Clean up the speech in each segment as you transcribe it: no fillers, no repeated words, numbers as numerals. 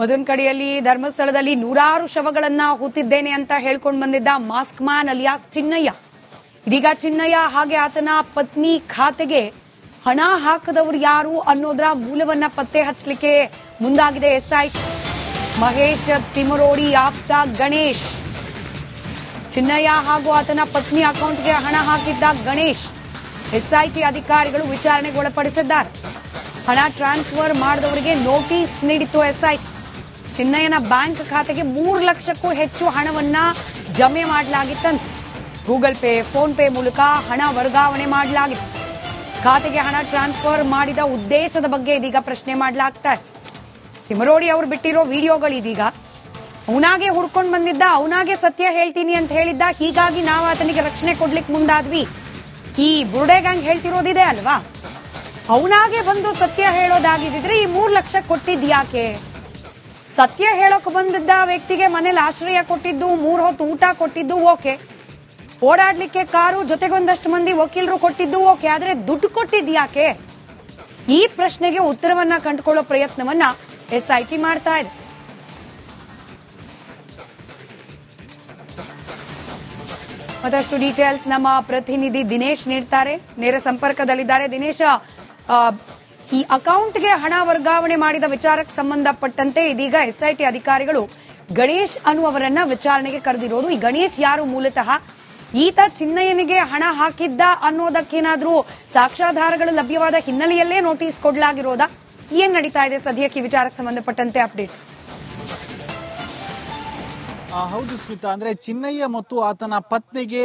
ಒಂದೊಂದು ಕಡೆಯಲ್ಲಿ ಧರ್ಮಸ್ಥಳದಲ್ಲಿ ನೂರಾರು ಶವಗಳನ್ನ ಹೂತಿದ್ದೇನೆ ಅಂತ ಹೇಳ್ಕೊಂಡು ಬಂದಿದ್ದ ಮಾಸ್ಕ್ ಮ್ಯಾನ್ ಅಲಿಯಾಸ್ ಚಿನ್ನಯ್ಯ. ಇದೀಗ ಚಿನ್ನಯ್ಯ ಹಾಗೆ ಆತನ ಪತ್ನಿ ಖಾತೆಗೆ ಹಣ ಹಾಕದವರು ಯಾರು ಅನ್ನೋದರ ಮೂಲವನ್ನ ಪತ್ತೆ ಹಚ್ಚಲಿಕ್ಕೆ ಮುಂದಾಗಿದೆ ಎಸ್ಐಟಿ. ಮಹೇಶ್ ತಿಮರೋಡಿ ಆಪ್ತ ಗಣೇಶ್, ಚಿನ್ನಯ್ಯ ಹಾಗೂ ಆತನ ಪತ್ನಿ ಅಕೌಂಟ್ಗೆ ಹಣ ಹಾಕಿದ್ದ ಗಣೇಶ್ ಎಸ್ಐಟಿ ಅಧಿಕಾರಿಗಳು ವಿಚಾರಣೆಗೆ ಒಳಪಡಿಸಿದ್ದಾರೆ. ಹಣ ಟ್ರಾನ್ಸ್ಫರ್ ಮಾಡಿದವರಿಗೆ ನೋಟಿಸ್ ನೀಡಿತ್ತು ಎಸ್ಐಟಿ. ಚಿನ್ನಯ್ಯನ ಬ್ಯಾಂಕ್ ಖಾತೆಗೆ 3 ಲಕ್ಷಕ್ಕೂ ಹೆಚ್ಚು ಹಣವನ್ನ ಜಮೆ ಮಾಡಲಾಗಿತ್ತಂತೆ. ಗೂಗಲ್ ಪೇ, ಫೋನ್ ಪೇ ಮೂಲಕ ಹಣ ವರ್ಗಾವಣೆ ಮಾಡಲಾಗಿತ್ತು. ಖಾತೆಗೆ ಹಣ ಟ್ರಾನ್ಸ್ಫರ್ ಮಾಡಿದ ಉದ್ದೇಶದ ಬಗ್ಗೆ ಇದೀಗ ಪ್ರಶ್ನೆ ಮಾಡಲಾಗ್ತಾ ಇದೆ. ತಿಮರೋಡಿ ಅವರು ಬಿಟ್ಟಿರೋ ವಿಡಿಯೋಗಳು ಇದೀಗ ಅವನಾಗೆ ಹುಡ್ಕೊಂಡು ಬಂದಿದ್ದ, ಅವನಾಗೆ ಸತ್ಯ ಹೇಳ್ತೀನಿ ಅಂತ ಹೇಳಿದ್ದ, ಹೀಗಾಗಿ ನಾವು ಆತನಿಗೆ ರಕ್ಷಣೆ ಕೊಡ್ಲಿಕ್ಕೆ ಮುಂದಾದ್ವಿ. ಈ ಬುರುಡೆ ಗ್ಯಾಂಗ್ ಹೇಳ್ತಿರೋದಿದೆ ಅಲ್ವಾ, ಅವನಾಗೆ ಬಂದು ಸತ್ಯ ಹೇಳೋದಾಗಿದ್ರೆ ಈ 3 ಲಕ್ಷ ಕೊಟ್ಟಿದ್ಯಾಕೆ? ಸತ್ಯ ಹೇಳೋಕೆ ಬಂದಿದ್ದ ವ್ಯಕ್ತಿಗೆ ಮನೇಲಿ ಆಶ್ರಯ ಕೊಟ್ಟಿದ್ದು, 3 ಹೊತ್ತು ಊಟ ಕೊಟ್ಟಿದ್ದು ಓಕೆ, ಓಡಾಡ್ಲಿಕ್ಕೆ ಕಾರು ಜೊತೆಗೊಂದಷ್ಟು ಮಂದಿ ವಕೀಲರು ಕೊಟ್ಟಿದ್ದು ಓಕೆ, ಆದ್ರೆ ದುಡ್ಡು ಕೊಟ್ಟಿದ್ಯಾಕೆ? ಈ ಪ್ರಶ್ನೆಗೆ ಉತ್ತರವನ್ನ ಕಂಡುಕೊಳ್ಳೋ ಪ್ರಯತ್ನವನ್ನ ಎಸ್ಐಟಿ ಮಾಡ್ತಾ ಇದೆ. ಮತ್ತಷ್ಟು ಡೀಟೇಲ್ಸ್ ನಮ್ಮ ಪ್ರತಿನಿಧಿ ದಿನೇಶ್ ನೀಡ್ತಾರೆ, ನೇರ ಸಂಪರ್ಕದಲ್ಲಿದ್ದಾರೆ. ದಿನೇಶ, ಈ ಅಕೌಂಟ್ಗೆ ಹಣ ವರ್ಗಾವಣೆ ಮಾಡಿದ ವಿಚಾರಕ್ಕೆ ಸಂಬಂಧಪಟ್ಟಂತೆ ಇದೀಗ ಎಸ್ಐಟಿ ಅಧಿಕಾರಿಗಳು ಗಣೇಶ್ ಅನ್ನುವರನ್ನ ವಿಚಾರಣೆಗೆ ಕರೆದಿರೋದು. ಈ ಗಣೇಶ್ ಯಾರು ಮೂಲತಃ? ಈತ ಚಿನ್ನಯ್ಯನಿಗೆ ಹಣ ಹಾಕಿದ್ದ ಅನ್ನೋದಕ್ಕೇನಾದ್ರೂ ಸಾಕ್ಷ್ಯಾಧಾರಗಳು ಲಭ್ಯವಾದ ಹಿನ್ನೆಲೆಯಲ್ಲೇ ನೋಟಿಸ್ ಕೊಡಲಾಗಿರೋದಾ? ಏನ್ ನಡೀತಾ ಇದೆ ಸದ್ಯಕ್ಕೆ ವಿಚಾರಕ್ಕೆ ಸಂಬಂಧಪಟ್ಟಂತೆ ಅಪ್ಡೇಟ್ಸ್? ಹೌದು ಸ್ಮಿತಾ, ಅಂದ್ರೆ ಚಿನ್ನಯ್ಯ ಮತ್ತು ಆತನ ಪತ್ನಿಗೆ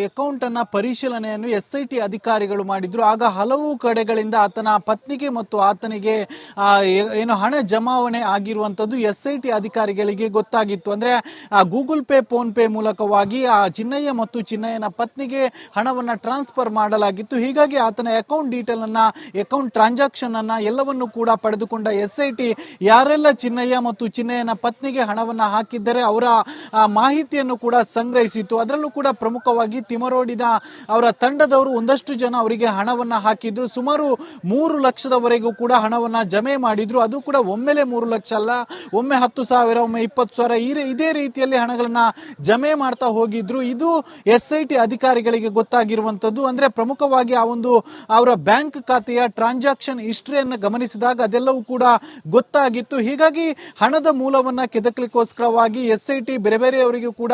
ಅಕೌಂಟ್ ಅನ್ನ ಪರಿಶೀಲನೆಯನ್ನು ಎಸ್ಐಟಿ ಅಧಿಕಾರಿಗಳು ಮಾಡಿದ್ರು. ಆಗ ಹಲವು ಕಡೆಗಳಿಂದ ಆತನ ಪತ್ನಿಗೆ ಮತ್ತು ಆತನಿಗೆ ಏನು ಹಣ ಜಮಾವಣೆ ಆಗಿರುವಂತದ್ದು ಎಸ್ಐಟಿ ಅಧಿಕಾರಿಗಳಿಗೆ ಗೊತ್ತಾಗಿತ್ತು. ಅಂದ್ರೆ ಗೂಗಲ್ ಪೇ, ಫೋನ್ ಪೇ ಮೂಲಕವಾಗಿ ಆ ಚಿನ್ನಯ್ಯ ಮತ್ತು ಚಿನ್ನಯ್ಯನ ಪತ್ನಿಗೆ ಹಣವನ್ನ ಟ್ರಾನ್ಸ್ಫರ್ ಮಾಡಲಾಗಿತ್ತು. ಹೀಗಾಗಿ ಆತನ ಅಕೌಂಟ್ ಡೀಟೇಲ್ ಅನ್ನ, ಅಕೌಂಟ್ ಟ್ರಾನ್ಸಾಕ್ಷನ್ ಅನ್ನ ಎಲ್ಲವನ್ನು ಕೂಡ ಪಡೆದುಕೊಂಡ ಎಸ್ಐಟಿ ಯಾರೆಲ್ಲ ಚಿನ್ನಯ್ಯ ಮತ್ತು ಚಿನ್ನಯ್ಯನ ಪತ್ನಿಗೆ ಹಣವನ್ನ ಹಾಕಿದ್ದಾರೆ ಅವರ ಮಾಹಿತಿಯನ್ನು ಕೂಡ ಸಂಗ್ರಹಿಸಿತು. ಅದರಲ್ಲೂ ಕೂಡ ಪ್ರಮುಖವಾಗಿ ತಿಮರೋಡಿನ ಅವರ ತಂಡದವರು ಒಂದಷ್ಟು ಜನ ಅವರಿಗೆ ಹಣವನ್ನ ಹಾಕಿದ್ರು. ಸುಮಾರು 3 ಲಕ್ಷದವರೆಗೂ ಕೂಡ ಹಣವನ್ನ ಜಮೆ ಮಾಡಿದ್ರು. ಅದು ಕೂಡ ಒಮ್ಮೆಲೆ 3 ಲಕ್ಷ ಅಲ್ಲ, ಒಮ್ಮೆ 10,000, ಒಮ್ಮೆ 20,000 ಇದೇ ರೀತಿಯಲ್ಲಿ ಹಣಗಳನ್ನ ಜಮೆ ಮಾಡ್ತಾ ಹೋಗಿದ್ರು. ಇದು ಎಸ್ಐಟಿ ಅಧಿಕಾರಿಗಳಿಗೆ ಗೊತ್ತಾಗಿರುವಂತದ್ದು. ಅಂದ್ರೆ ಪ್ರಮುಖವಾಗಿ ಆ ಒಂದು ಅವರ ಬ್ಯಾಂಕ್ ಖಾತೆಯ ಟ್ರಾನ್ಸಾಕ್ಷನ್ ಹಿಸ್ಟ್ರಿಯನ್ನು ಗಮನಿಸಿದಾಗ ಅದೆಲ್ಲವೂ ಕೂಡ ಗೊತ್ತಾಗಿತ್ತು. ಹೀಗಾಗಿ ಹಣದ ಮೂಲವನ್ನ ಕೆದಕಲಿಕ್ಕೋಸ್ಕರವಾಗಿ ಎಸ್ಐಟಿ ಬೇರೆ ಬೇರೆಯವರಿಗೂ ಕೂಡ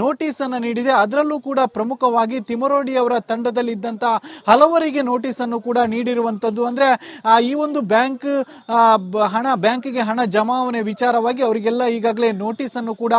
ನೋಟಿಸ್ ಅನ್ನ ನೀಡಿದೆ. ಅದರಲ್ಲೂ ಕೂಡ ಪ್ರಮುಖವಾಗಿ ತಿಮರೋಡಿ ಅವರ ತಂಡದಲ್ಲಿ ಇದ್ದಂತ ಹಲವರಿಗೆ ನೋಟಿಸ್ ಅನ್ನು ಕೂಡ ನೀಡಿರುವಂತದ್ದು. ಅಂದ್ರೆ ಈ ಒಂದು ಬ್ಯಾಂಕ್ಗೆ ಹಣ ಜಮಾವಣೆ ವಿಚಾರವಾಗಿ ಅವರಿಗೆಲ್ಲ ಈಗಾಗಲೇ ನೋಟಿಸ್ ಅನ್ನು ಕೂಡ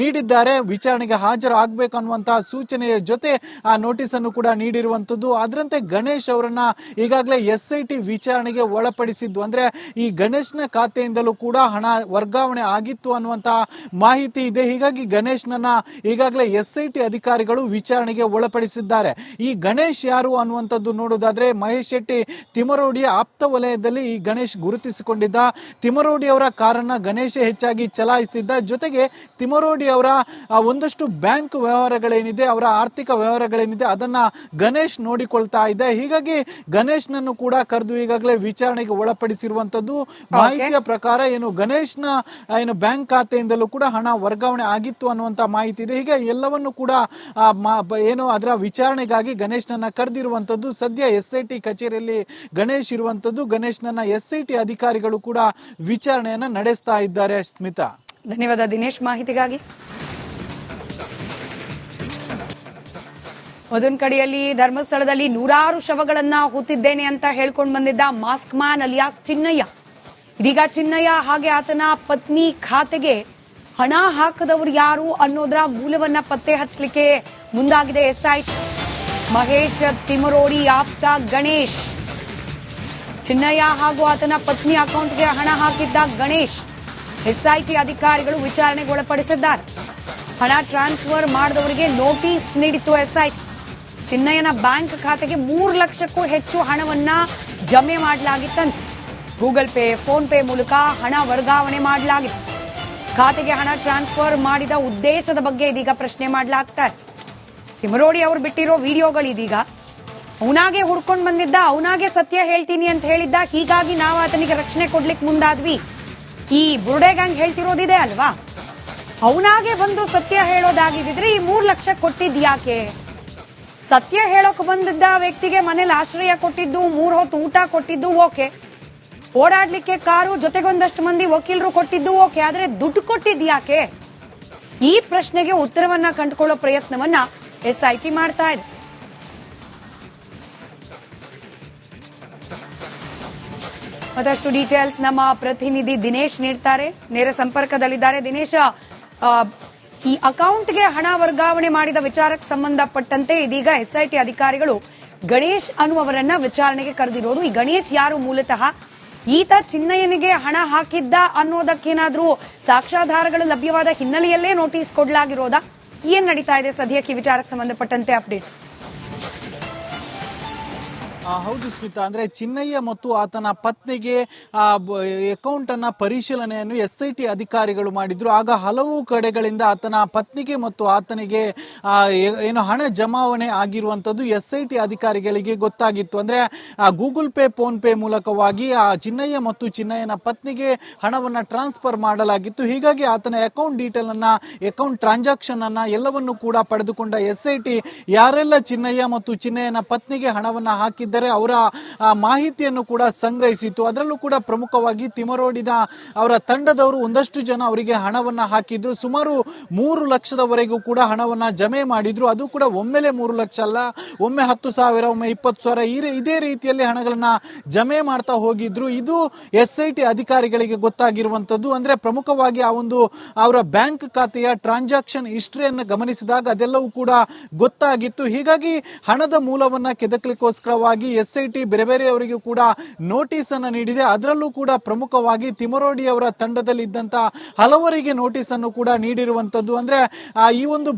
ನೀಡಿದ್ದಾರೆ. ವಿಚಾರಣೆಗೆ ಹಾಜರು ಆಗ್ಬೇಕು ಅನ್ನುವಂತಹ ಸೂಚನೆಯ ಜೊತೆ ಆ ನೋಟಿಸ್ ಅನ್ನು ಕೂಡ ನೀಡಿರುವಂತದ್ದು. ಅದರಂತೆ ಗಣೇಶ್ ಅವರನ್ನ ಈಗಾಗಲೇ ಎಸ್ಐಟಿ ವಿಚಾರಣೆಗೆ ಒಳಪಡಿಸಿದ್ದು. ಅಂದ್ರೆ ಈ ಗಣೇಶ್ನ ಖಾತೆಯಿಂದಲೂ ಕೂಡ ಹಣ ವರ್ಗಾವಣೆ ಆಗಿತ್ತು ಅನ್ನುವಂತಹ ಮಾಹಿತಿ ಇದೆ. ಹೀಗಾಗಿ ಗಣೇಶ್ನನ್ನ ಈಗಾಗಲೇ ಎಸ್ಐಟಿ ಅಧಿಕಾರಿಗಳು ವಿಚಾರಣೆಗೆ ಒಳಪಡಿಸಿದ್ದಾರೆ. ಈ ಗಣೇಶ್ ಯಾರು ಅನ್ನುವಂಥದ್ದು ನೋಡೋದಾದ್ರೆ, ಮಹೇಶ್ ಶೆಟ್ಟಿ ತಿಮರೋಡಿಯ ಆಪ್ತ ವಲಯದಲ್ಲಿ ಈ ಗಣೇಶ್ ಗುರುತಿಸಿಕೊಂಡಿದ್ದ. ತಿಮರೋಡಿ ಅವರ ಕಾರನ್ನ ಗಣೇಶ ಹೆಚ್ಚಾಗಿ ಚಲಾಯಿಸುತ್ತಿದ್ದ. ಜೊತೆಗೆ ತಿಮರೋಡಿ ಅವರ ಒಂದಷ್ಟು ಬ್ಯಾಂಕ್ ವ್ಯವಹಾರಗಳೇನಿದೆ, ಅವರ ಆರ್ಥಿಕ ವ್ಯವಹಾರಗಳೇನಿದೆ ಅದನ್ನ ಗಣೇಶ್ ನೋಡಿಕೊಳ್ತಾ ಇದ್ದ. ಹೀಗಾಗಿ ಗಣೇಶ್ನನ್ನು ಕೂಡ ಕರೆದು ಈಗಾಗಲೇ ವಿಚಾರಣೆಗೆ ಒಳಪಡಿಸಿರುವಂತದ್ದು. ಮಾಹಿತಿಯ ಪ್ರಕಾರ ಏನು ಗಣೇಶ್ನ ಬ್ಯಾಂಕ್ ಖಾತೆಯಿಂದಲೂ ಕೂಡ ಹಣ ವರ್ಗಾವಣೆ ಆಗಿತ್ತು ಅನ್ನುವಂತ ಮಾಹಿತಿ ಇದೆ. ಹೀಗೆ ಎಲ್ಲವನ್ನು ಕೂಡ ಅದರ ವಿಚಾರಣೆಗಾಗಿ ಗಣೇಶ್ನನ್ನ ಕರೆದಿರುವಂತದ್ದು. ಸದ್ಯ ಎಸ್ಐಟಿ ಕಚೇರಿಯಲ್ಲಿ ಗಣೇಶ್ ಇರುವಂತದ್ದು. ಗಣೇಶ್ನನ್ನ ಎಸ್ಐಟಿ ಅಧಿಕಾರಿಗಳು ಕೂಡ ವಿಚಾರಣೆಯನ್ನ ನಡೆಸ್ತಾ ಇದ್ದಾರೆ. ಸ್ಮಿತಾ, ಧನ್ಯವಾದ ದಿನೇಶ್ ಮಾಹಿತಿಗಾಗಿ. ಒಂದೊಂದು ಕಡೆಯಲ್ಲಿ ಧರ್ಮಸ್ಥಳದಲ್ಲಿ ನೂರಾರು ಶವಗಳನ್ನ ಹೂತಿದ್ದೇನೆ ಅಂತ ಹೇಳ್ಕೊಂಡು ಬಂದಿದ್ದ ಮಾಸ್ಕ್ ಮ್ಯಾನ್ ಅಲಿಯಾಸ್ ಚಿನ್ನಯ್ಯ. ಇದೀಗ ಚಿನ್ನಯ್ಯ ಹಾಗೆ ಆತನ ಪತ್ನಿ ಖಾತೆಗೆ ಹಣ ಹಾಕದವರು ಯಾರು ಅನ್ನೋದರ ಮೂಲವನ್ನ ಪತ್ತೆ ಹಚ್ಚಲಿಕ್ಕೆ ಮುಂದಾಗಿದೆ ಎಸ್ಐಟಿ. ಮಹೇಶ್ ತಿಮರೋಡಿ ಆಪ್ತ ಗಣೇಶ್, ಚಿನ್ನಯ್ಯ ಹಾಗೂ ಆತನ ಪತ್ನಿ ಅಕೌಂಟ್ಗೆ ಹಣ ಹಾಕಿದ್ದ ಗಣೇಶ್ ಎಸ್ಐಟಿ ಅಧಿಕಾರಿಗಳು ವಿಚಾರಣೆಗೆ ಒಳಪಡಿಸಿದ್ದಾರೆ. ಹಣ ಟ್ರಾನ್ಸ್ಫರ್ ಮಾಡಿದವರಿಗೆ ನೋಟಿಸ್ ನೀಡಿತ್ತು ಎಸ್ಐಟಿ. ಚಿನ್ನಯ್ಯನ ಬ್ಯಾಂಕ್ ಖಾತೆಗೆ 3 ಲಕ್ಷಕ್ಕೂ ಹೆಚ್ಚು ಹಣವನ್ನ ಜಮೆ ಮಾಡಲಾಗಿತ್ತಂತೆ. ಗೂಗಲ್ ಪೇ, ಫೋನ್ ಪೇ ಮೂಲಕ ಹಣ ವರ್ಗಾವಣೆ ಮಾಡಲಾಗಿತ್ತು. ಖಾತೆಗೆ ಹಣ ಟ್ರಾನ್ಸ್ಫರ್ ಮಾಡಿದ ಉದ್ದೇಶದ ಬಗ್ಗೆ ಇದೀಗ ಪ್ರಶ್ನೆ ಮಾಡಲಾಗ್ತಾ ಇದೆ. ತಿಮರೋಡಿ ಅವರು ಬಿಟ್ಟಿರೋ ವಿಡಿಯೋಗಳು ಇದೀಗ ಅವನಾಗೆ ಹುಡ್ಕೊಂಡು ಬಂದಿದ್ದ, ಅವನಾಗೆ ಸತ್ಯ ಹೇಳ್ತೀನಿ ಅಂತ ಹೇಳಿದ್ದ, ಹೀಗಾಗಿ ನಾವು ಆತನಿಗೆ ರಕ್ಷಣೆ ಕೊಡ್ಲಿಕ್ಕೆ ಮುಂದಾದ್ವಿ. ಈ ಬುರುಡೆ ಗ್ಯಾಂಗ್ ಹೇಳ್ತಿರೋದಿದೆ ಅಲ್ವಾ, ಅವನಾಗೆ ಬಂದು ಸತ್ಯ ಹೇಳೋದಾಗಿದ್ರೆ ಈ 3 ಲಕ್ಷ ಕೊಟ್ಟಿದ್ಯಾಕೆ? ಸತ್ಯ ಹೇಳೋಕೆ ಬಂದಿದ್ದ ವ್ಯಕ್ತಿಗೆ ಮನೇಲಿ ಆಶ್ರಯ ಕೊಟ್ಟಿದ್ದು, 3 ಹೊತ್ತು ಊಟ ಕೊಟ್ಟಿದ್ದು ಓಕೆ, ಓಡಾಡ್ಲಿಕ್ಕೆ ಕಾರು ಜೊತೆಗೊಂದಷ್ಟು ಮಂದಿ ವಕೀಲರು ಕೊಟ್ಟಿದ್ದು ಓಕೆ, ಆದ್ರೆ ದುಡ್ಡು ಕೊಟ್ಟಿದ್ಯಾಕೆ? ಈ ಪ್ರಶ್ನೆಗೆ ಉತ್ತರವನ್ನ ಕಂಡುಕೊಳ್ಳೋ ಪ್ರಯತ್ನವನ್ನ SIT ಮಾಡ್ತಾ ಇದೆ. ಮತ್ತಷ್ಟು ಡೀಟೇಲ್ಸ್ ನಮ್ಮ ಪ್ರತಿನಿಧಿ ದಿನೇಶ್ ನೀಡ್ತಾರೆ, ನೇರ ಸಂಪರ್ಕದಲ್ಲಿದ್ದಾರೆ. ದಿನೇಶ, ಈ ಅಕೌಂಟ್ಗೆ ಹಣ ವರ್ಗಾವಣೆ ಮಾಡಿದ ವಿಚಾರಕ್ಕೆ ಸಂಬಂಧಪಟ್ಟಂತೆ ಇದೀಗ SIT ಅಧಿಕಾರಿಗಳು ಗಣೇಶ್ ಅನ್ನುವರನ್ನ ವಿಚಾರಣೆಗೆ ಕರೆದಿರೋದು. ಈ ಗಣೇಶ್ ಯಾರು ಮೂಲತಃ? ಈತ ಚಿನ್ನಯ್ಯನಿಗೆ ಹಣ ಹಾಕಿದ್ದ ಅನ್ನೋದಕ್ಕೇನಾದ್ರೂ ಸಾಕ್ಷ್ಯಾಧಾರಗಳು ಲಭ್ಯವಾದ ಹಿನ್ನೆಲೆಯಲ್ಲೇ ನೋಟಿಸ್ ಕೊಡಲಾಗಿರೋದಾ? ಏನ್ ನಡೀತಾ ಇದೆ ಸದ್ಯಕ್ಕೆ ವಿಚಾರಕ್ಕೆ ಸಂಬಂಧಪಟ್ಟಂತೆ ಅಪ್ಡೇಟ್ಸ್? ಹೌದು ಸ್ಮಿತಾ, ಅಂದ್ರೆ ಚಿನ್ನಯ್ಯ ಮತ್ತು ಆತನ ಪತ್ನಿಗೆ ಅಕೌಂಟ್ ಅನ್ನ ಪರಿಶೀಲನೆಯನ್ನು SIT ಅಧಿಕಾರಿಗಳು ಮಾಡಿದ್ರು. ಆಗ ಹಲವು ಕಡೆಗಳಿಂದ ಆತನ ಪತ್ನಿಗೆ ಮತ್ತು ಆತನಿಗೆ ಏನು ಹಣ ಜಮಾವಣೆ ಆಗಿರುವಂತದ್ದು SIT ಅಧಿಕಾರಿಗಳಿಗೆ ಗೊತ್ತಾಗಿತ್ತು. ಅಂದ್ರೆ ಗೂಗಲ್ ಪೇ, ಫೋನ್ ಪೇ ಮೂಲಕವಾಗಿ ಆ ಚಿನ್ನಯ್ಯ ಮತ್ತು ಚಿನ್ನಯ್ಯನ ಪತ್ನಿಗೆ ಹಣವನ್ನ ಟ್ರಾನ್ಸ್ಫರ್ ಮಾಡಲಾಗಿತ್ತು. ಹೀಗಾಗಿ ಆತನ ಅಕೌಂಟ್ ಡೀಟೇಲ್ ಅನ್ನ, ಅಕೌಂಟ್ ಟ್ರಾನ್ಸಾಕ್ಷನ್ ಅನ್ನ ಎಲ್ಲವನ್ನು ಕೂಡ ಪಡೆದುಕೊಂಡ SIT ಯಾರೆಲ್ಲ ಚಿನ್ನಯ್ಯ ಮತ್ತು ಚಿನ್ನಯ್ಯನ ಪತ್ನಿಗೆ ಹಣವನ್ನ ಹಾಕಿದ್ದ ಅವರ ಮಾಹಿತಿಯನ್ನು ಕೂಡ ಸಂಗ್ರಹಿಸಿತ್ತು. ಅದರಲ್ಲೂ ಕೂಡ ಪ್ರಮುಖವಾಗಿ ತಿಮರೋಡಿದ ಅವರ ತಂಡದವರು ಒಂದಷ್ಟು ಜನ ಅವರಿಗೆ ಹಣವನ್ನ ಹಾಕಿದ್ರು. ಸುಮಾರು 3 ಲಕ್ಷದವರೆಗೂ ಕೂಡ ಹಣವನ್ನ ಜಮೆ ಮಾಡಿದ್ರು. ಅದು ಕೂಡ ಒಮ್ಮೆಲೆ 3 ಲಕ್ಷ ಅಲ್ಲ, ಒಮ್ಮೆ 10,000, ಒಮ್ಮೆ 20,000 ಇದೇ ರೀತಿಯಲ್ಲಿ ಹಣಗಳನ್ನ ಜಮೆ ಮಾಡ್ತಾ ಹೋಗಿದ್ರು. ಇದು SIT ಅಧಿಕಾರಿಗಳಿಗೆ ಗೊತ್ತಾಗಿರುವಂತದ್ದು. ಅಂದ್ರೆ ಪ್ರಮುಖವಾಗಿ ಆ ಒಂದು ಅವರ ಬ್ಯಾಂಕ್ ಖಾತೆಯ ಟ್ರಾನ್ಸಾಕ್ಷನ್ ಹಿಸ್ಟ್ರಿಯನ್ನು ಗಮನಿಸಿದಾಗ ಅದೆಲ್ಲವೂ ಕೂಡ ಗೊತ್ತಾಗಿತ್ತು. ಹೀಗಾಗಿ ಹಣದ ಮೂಲವನ್ನ ಕೆದಕಲಿಕ್ಕೋಸ್ಕರವಾಗಿ SIT ಬೇರೆ ಬೇರೆಯವರಿಗೂ ಕೂಡ ನೋಟಿಸ್ ಅನ್ನು ನೀಡಿದೆ. ಅದರಲ್ಲೂ ಕೂಡ ಪ್ರಮುಖವಾಗಿ ತಿಮರೋಡಿ ಅವರ ತಂಡದಲ್ಲಿ ಇದ್ದಂತ ಹಲವರಿಗೆ ನೋಟಿಸ್ ಅನ್ನು ಕೂಡ ನೀಡಿರುವಂತದ್ದು. ಅಂದ್ರೆ ಈ ಒಂದು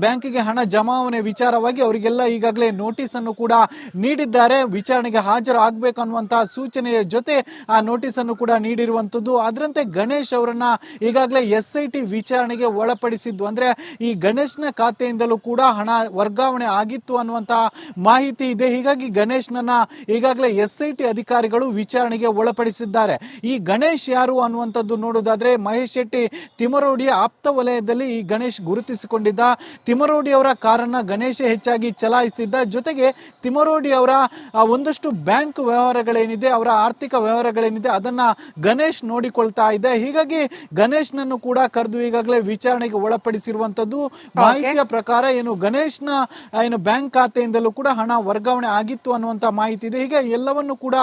ಬ್ಯಾಂಕ್ಗೆ ಹಣ ಜಮಾವಣೆ ವಿಚಾರವಾಗಿ ಅವರಿಗೆಲ್ಲ ಈಗಾಗಲೇ ನೋಟಿಸ್ ಅನ್ನು ಕೂಡ ನೀಡಿದ್ದಾರೆ. ವಿಚಾರಣೆಗೆ ಹಾಜರು ಆಗ್ಬೇಕನ್ನುವಂತಹ ಸೂಚನೆಯ ಜೊತೆ ಆ ನೋಟಿಸ್ ಅನ್ನು ಕೂಡ ನೀಡಿರುವಂತದ್ದು. ಅದರಂತೆ ಗಣೇಶ್ ಅವರನ್ನ ಈಗಾಗಲೇ SIT ವಿಚಾರಣೆಗೆ ಒಳಪಡಿಸಿದ್ದು. ಅಂದ್ರೆ ಈ ಗಣೇಶ್ನ ಖಾತೆಯಿಂದಲೂ ಕೂಡ ಹಣ ವರ್ಗಾವಣೆ ಆಗಿತ್ತು ಅನ್ನುವಂತಹ ಮಾಹಿತಿ ಇದೆ. ಹೀಗಾಗಿ ಗಣೇಶ್ನನ್ನ ಈಗಾಗಲೇ SIT ಅಧಿಕಾರಿಗಳು ವಿಚಾರಣೆಗೆ ಒಳಪಡಿಸಿದ್ದಾರೆ. ಈ ಗಣೇಶ್ ಯಾರು ಅನ್ನುವಂಥದ್ದು ನೋಡೋದಾದ್ರೆ, ಮಹೇಶ್ ಶೆಟ್ಟಿ ತಿಮರೋಡಿಯ ಆಪ್ತ ವಲಯದಲ್ಲಿ ಈ ಗಣೇಶ್ ಗುರುತಿಸಿಕೊಂಡಿದ್ದ. ತಿಮರೋಡಿ ಅವರ ಕಾರನ್ನ ಗಣೇಶ ಹೆಚ್ಚಾಗಿ ಚಲಾಯಿಸುತ್ತಿದ್ದ. ಜೊತೆಗೆ ತಿಮರೋಡಿ ಅವರ ಒಂದಷ್ಟು ಬ್ಯಾಂಕ್ ವ್ಯವಹಾರಗಳೇನಿದೆ, ಅವರ ಆರ್ಥಿಕ ವ್ಯವಹಾರಗಳೇನಿದೆ ಅದನ್ನ ಗಣೇಶ್ ನೋಡಿಕೊಳ್ತಾ ಇದೆ. ಹೀಗಾಗಿ ಗಣೇಶ್ನನ್ನು ಕೂಡ ಕರೆದು ಈಗಾಗಲೇ ವಿಚಾರಣೆಗೆ ಒಳಪಡಿಸಿರುವಂತದ್ದು. ಮಾಹಿತಿಯ ಪ್ರಕಾರ ಏನು ಗಣೇಶ್ನ ಬ್ಯಾಂಕ್ ಖಾತೆಯಿಂದಲೂ ಕೂಡ ಹಣ ವರ್ಗಾವಣೆ ಆಗಿತ್ತು ಅನ್ನುವಂತ ಮಾಹಿತಿ ಇದೆ. ಹೀಗೆ ಎಲ್ಲವನ್ನು ಕೂಡ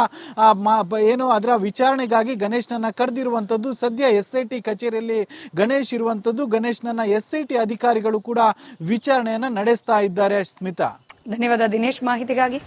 ಅದರ ವಿಚಾರಣೆಗಾಗಿ ಗಣೇಶ್ನನ್ನ ಕರೆದಿರುವಂತದ್ದು. ಸದ್ಯ SIT ಕಚೇರಿಯಲ್ಲಿ ಗಣೇಶ್ ಇರುವಂತದ್ದು. ಗಣೇಶ್ನನ್ನ SIT ಅಧಿಕಾರಿಗಳು ಕೂಡ ವಿಚಾರಣೆಯನ್ನ ನಡೆಸ್ತಾ ಇದ್ದಾರೆ. ಸ್ಮಿತಾ, ಧನ್ಯವಾದ ದಿನೇಶ್ ಮಾಹಿತಿಗಾಗಿ.